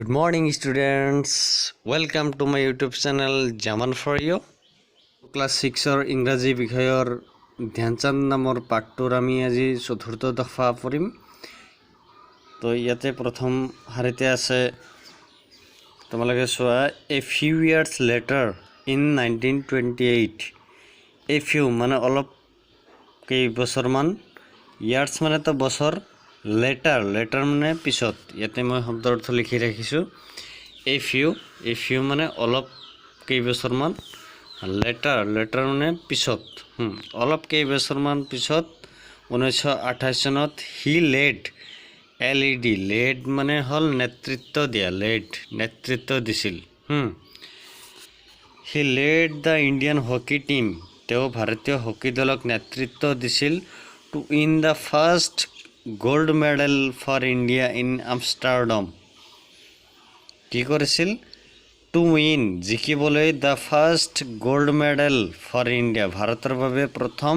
Good morning, students. Welcome to my YouTube channel Jaman for you. Class 6 ইংৰাজী বিষয়ৰ ধ্যানচাঁদ নামৰ পাঠটোৰ আমি আজি চতুৰ্থ দফা পঢ়িম। তো ইয়াতে প্ৰথম হাৰিতে আছে তোমালোকে চোৱা a few years later in 1928 a few মানে অলপ কেইবছৰমান years মানে তো বছৰ later মানে পিছত ইয়াতে মই শব্দৰ অৰ্থ লিখি ৰাখিছোঁ a few মানে অলপ কেইবছৰমান later মানে পিছত অলপ কেইবছৰমান পিছত 1928 চনত he led মানে হল নেতৃত্ব দিয়া নেতৃত্ব দিছিল he led the Indian hockey team তেওঁ ভাৰতীয় হকি দলক নেতৃত্ব দিছিল to win the first gold medal for India in Amsterdam কি কৰিছিল to win জিকিবলৈ the first gold medal for India ভাৰতৰ বাবে প্ৰথম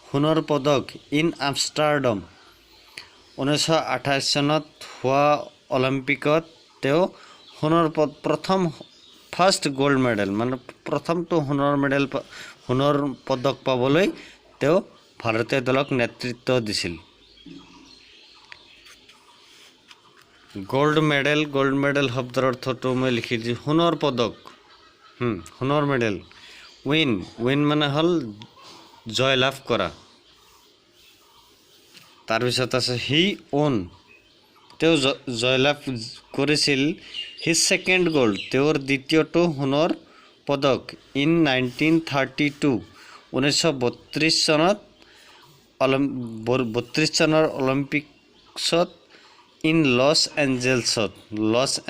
সোণৰ পদক in Amsterdam 1928 চনত হোৱা অলিম্পিকত তেওঁ সোণৰ প্ৰথম ফাৰ্ষ্ট গোল্ড মেডেল মানে প্ৰথমটো সোণৰ পদক পাবলৈ তেওঁ ভাৰতীয় দলক নেতৃত্ব দিছিল গোল্ড মেডেল শব্দৰ অৰ্থটো মই লিখি দিছোঁ সোণৰ পদক সোণৰ মেডেল উইন মানে হল জয় লাভ কৰা তাৰপিছত আছে হি ওন তেওঁ জয়লাভ কৰিছিল হিজ সেকেন্ড গোল্ড তেওঁৰ দ্বিতীয়টো সোণৰ পদক ইন 1932 1932 চনত 32 চনৰ অলিম্পিকছত ইন লছ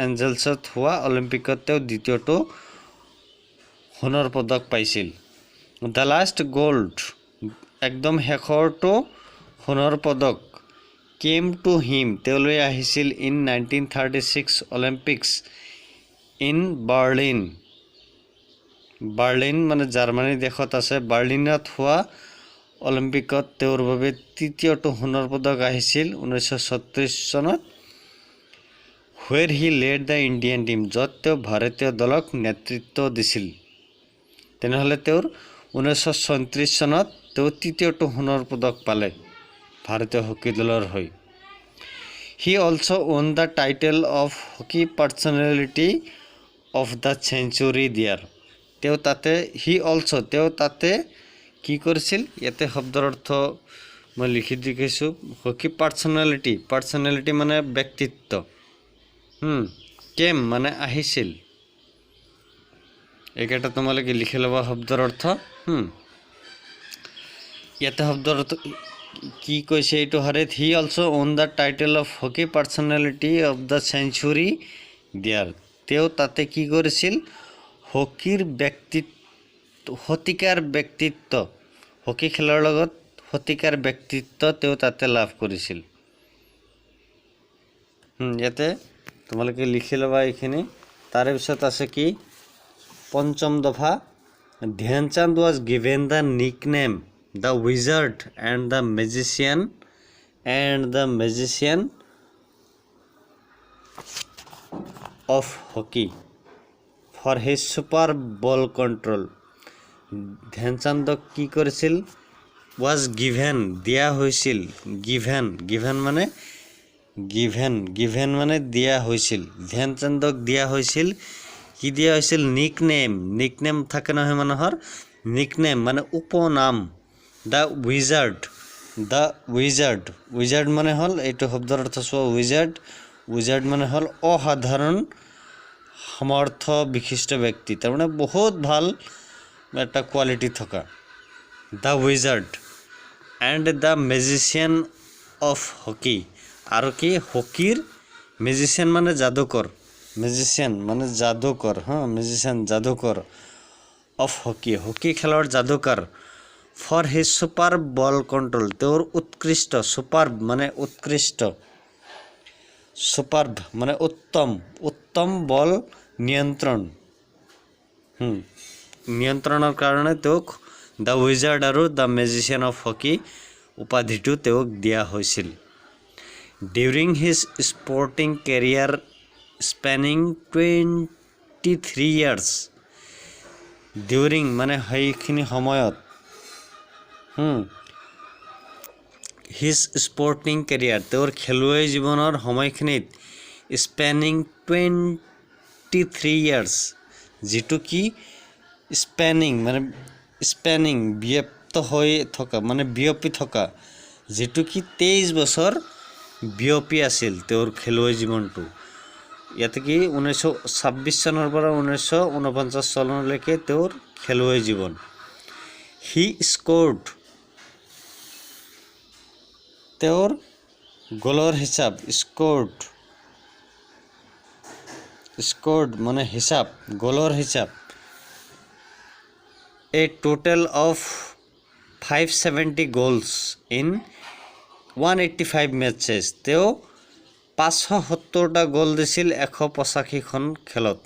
এঞ্জেলছত হোৱা অলিম্পিকত তেওঁ দ্বিতীয়টো সোণৰ পদক পাইছিল দ্য লাষ্ট গোল্ড একদম শেষৰটো সোণৰ পদক কেম টু হিম তেওঁলৈ আহিছিল ইন 1936 অলিম্পিক্স ইন বাৰ্লিন মানে জাৰ্মানী দেশত আছে বাৰ্লিনত হোৱা অলিম্পিকত তেওঁৰ বাবে তৃতীয়টো সোণৰ পদক আহিছিল 1936 চনত where he led the Indian team য'ত তেওঁ ভাৰতীয় দলক নেতৃত্ব দিছিল তেনেহ'লে তেওঁৰ 1934 চনত তেওঁ তৃতীয়টো সোণৰ পদক পালে ভাৰতীয় হকি দলৰ হৈ he also won the title of hockey personality of the century there তেওঁ তাতে কি কৰিছিল ইয়াতে শব্দৰ অৰ্থ মই লিখি দিছোঁ হকি পাৰ্সোনালিটি মানে ব্যক্তিত্ব কেম মানে আহিছিল এইকেইটা তোমালোকে লিখি ল'বা শব্দৰ অৰ্থ ইয়াতে শব্দৰ অৰ্থ কি কৈছে এইটো হাৰত he also won the title of hockey personality of the century দিয়াৰ তেওঁ তাতে কি কৰিছিল হকিৰ শতিকাৰ ব্যক্তিত্ব হকি খেলৰ লগত শতিকাৰ ব্যক্তিত্ব তেওঁ তাতে লাভ কৰিছিল ইয়াতে তোমালোকে লিখি ল'বা এইখিনি তাৰে পিছত আছে কি পঞ্চম দফা Dhyanchand was given the nickname the wizard and the magician of hockey for his super ball control ধ্যানচাঁদক কি কৰিছিল was given দিয়া হৈছিল given মানে দিয়া হৈছিল ধ্যানচাঁদক দিয়া হৈছিল কি দিয়া হৈছিল নিকনেম থাকে নহয় মানুহৰ নিকনেম মানে উপনাম দ্য উইজাৰ্ড মানে হল এইটো শব্দৰ অৰ্থ চোৱা উইজাৰ্ড মানে হল অসাধাৰণ সমৰ্থ বিশিষ্ট ব্যক্তি তাৰমানে বহুত ভাল এটা কোৱালিটি থকা the wizard and the magician of hockey আৰু কি হকিৰ মেজিচিয়ান মানে যাদুকৰ যাদুকৰ অফ হকি খেলৰ যাদুকৰ for his super ball control তেওঁৰ উৎকৃষ্ট মানে উত্তম বল নিয়ন্ত্ৰণৰ কাৰণে তেওঁক দ্য উইজাৰ্ড আৰু দ্য মেজিচিয়ান অফ হকি উপাধিটো তেওঁক দিয়া হৈছিল during his sporting career spanning 23 years during মানে সেইখিনি সময়ত হিজ স্পৰ্টিং কেৰিয়াৰ তেওঁৰ খেলুৱৈ জীৱনৰ সময়খিনিত স্পেনিং 23 years যিটো কি স্পেনিং মানে স্পেনিং ব্যাপ্ত হৈ থকা মানে বিয়পি থকা যেটো কি 23 বছৰ বিয়পি আছিল তেওঁৰ খেলুৱৈ জীৱনটো ইয়াতে কি 1926 চনৰ পৰা 1949 চনলৈকে তেওঁৰ খেলুৱৈ জীৱন হি স্কোৰ্ড তেওঁৰ গলৰ হিচাপ স্কোৰ্ড মানে হিচাপ গলৰ হিচাপ a total of 570 goals in 185 matches তেওঁ 570টা গোল দিছিল 185 খন খেলত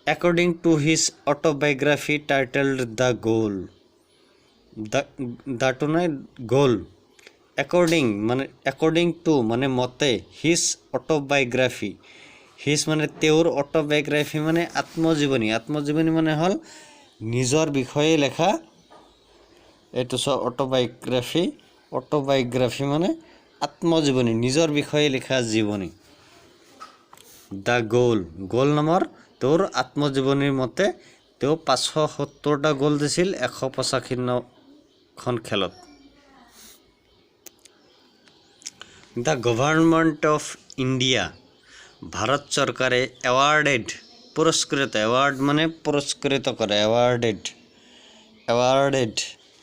according to his autobiography titled the goal according to মানে মতে his autobiography his মানে তেওঁৰ অটোবায়োগ্ৰাফি মানে আত্মজীৱনী মানে হল নিজৰ বিষয়ে লেখা এটো অটোবায়োগ্ৰাফি মানে আত্মজীৱনী নিজৰ বিষয়ে লেখা জীৱনী দা গোল নামৰ তেওঁৰ আত্মজীৱনীৰ মতে তেওঁ 570টা গোল দিছিল 185 খন খেলত দা গভৰ্ণমেণ্ট অফ ইণ্ডিয়া ভাৰত চৰকাৰে পুৰস্কৃত মানে পুৰস্কৃত কৰে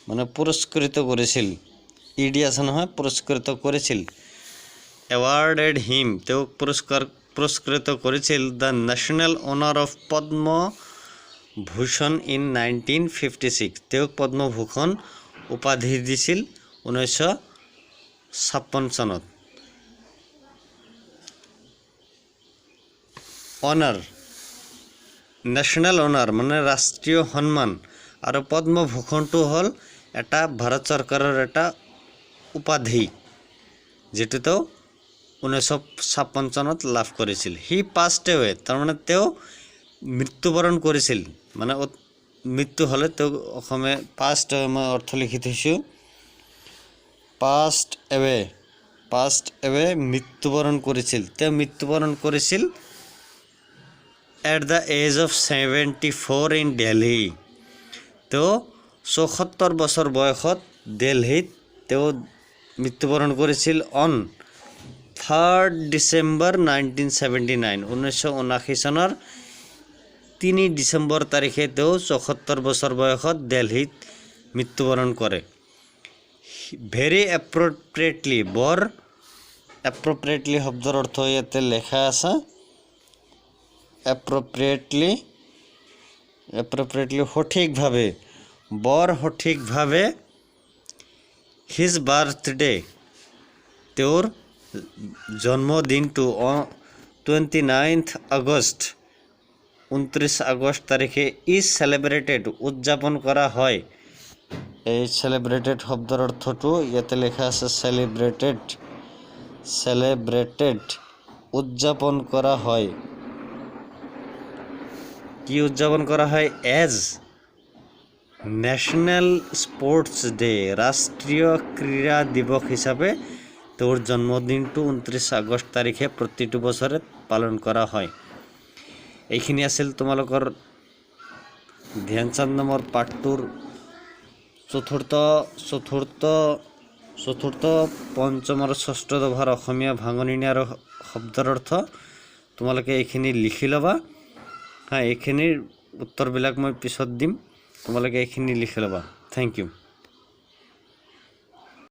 মানে পুৰস্কৃত কৰিছিল ইডি আছে নহয় পুৰস্কৃত কৰিছিল awarded him তেওঁক পুৰস্কৃত কৰিছিল the national honor of Padma Bhushan in 1956 তেওঁক পদ্ম ভূষণ উপাধি দিছিল 1956 চনত honor national honor মানে ৰাষ্ট্ৰীয় সন্মান আৰু পদ্ম ভূষণটো হল এটা ভাৰত চৰকাৰৰ এটা উপাধি যেটো তো 1956 চনত লাভ কৰিছিল হি পাস্ড এৱে তাৰ মানে তেওঁ মৃত্যুবৰণ কৰিছিল মানে মৃত্যু হলে তেওঁ অসমে পাস্ট মই অৰ্থ লিখি থৈছো পাস্ড এৱে মৃত্যুবৰণ কৰিছিল at the age of 74 in Delhi তেওঁ 74 বছৰ বয়সত দিল্লীত তেওঁ মৃত্যুবৰণ কৰিছিল on 3rd December 1979 চনৰ 3 ডিসেম্বৰ তাৰিখে তেওঁ 74 বছৰ বয়সত দিল্লীত মৃত্যুবৰণ কৰে very appropriately শব্দৰ অৰ্থ ইয়াতে লেখা আছে appropriately সঠিকভাৱে his birthday তেওঁৰ জন্মদিনটো 29th August 29 আগষ্ট তাৰিখে is celebrated উদযাপন কৰা হয় এই celebrated শব্দৰ অৰ্থটো ইয়াতে লেখা আছে celebrated উদযাপন কৰা হয় কি উদযাপন কৰা হয় as ন্যাশনাল স্পোৰ্টস ডে ৰাষ্ট্ৰীয় ক্ৰীড়া দিৱস হিচাপে তেওঁৰ জন্মদিনটো 29 আগষ্ট তাৰিখে প্ৰতিটো বছৰে পালন কৰা হয় এইখিনি আছিল তোমালোকৰ ধ্যানচাঁদ নামৰ পাঠটোৰ চতুৰ্থ পঞ্চম আৰু ষষ্ঠ দফাৰ অসমীয়া ভাঙনি আৰু শব্দৰ অৰ্থ তোমালোকে এইখিনি লিখি লবা এইখিনিৰ উত্তৰবিলাক মই পিছত দিম তোমালোকে এইখিনি লিখি লবা থ্যাংক ইউ